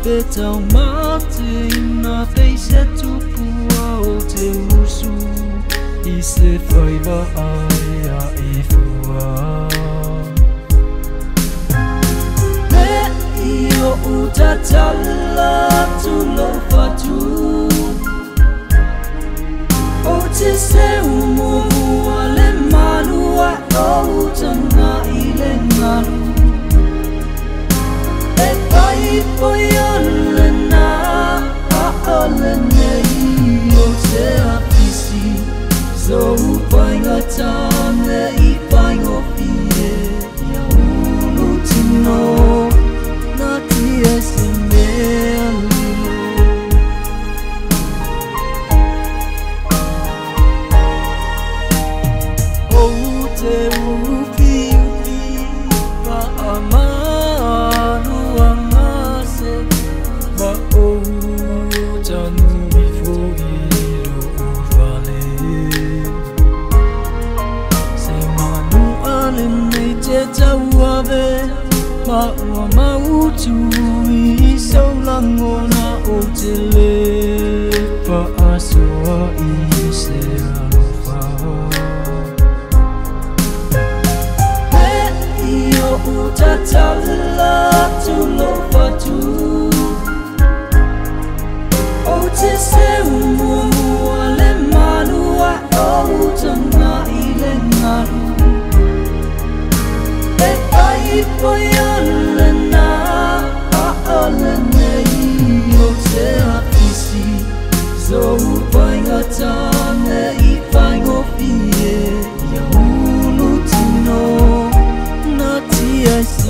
pe tau mate na face tu puao te usu I se fai va ai a e fua me io utatala tu lo fatu o te se umo ale manua o tanga ile nganu e pai poi ole na ole nei o te apisi so pai ga tame I pai go pie ya ulu tino na tia se me o te upi upi pa amanu amase ma o tanu before ilo uvale se manu ale nei te tauave ma ua mautu I saulangona o te le pa asoa I se alofa utatala tu lo fatu o te se umu ale manua o tanga ile ngaru e pai poi ole na ole nei o te apisi so pai gatane I pai go pie ya ulu tino Yes,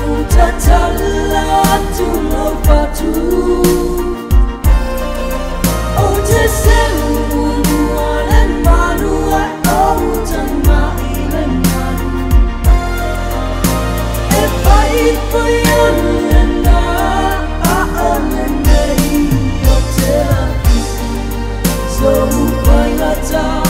Utatala tu lo fatu o te se ulu ale manua o tanga ile nganu e pai poi ole na ole nei o te apisi so pai gata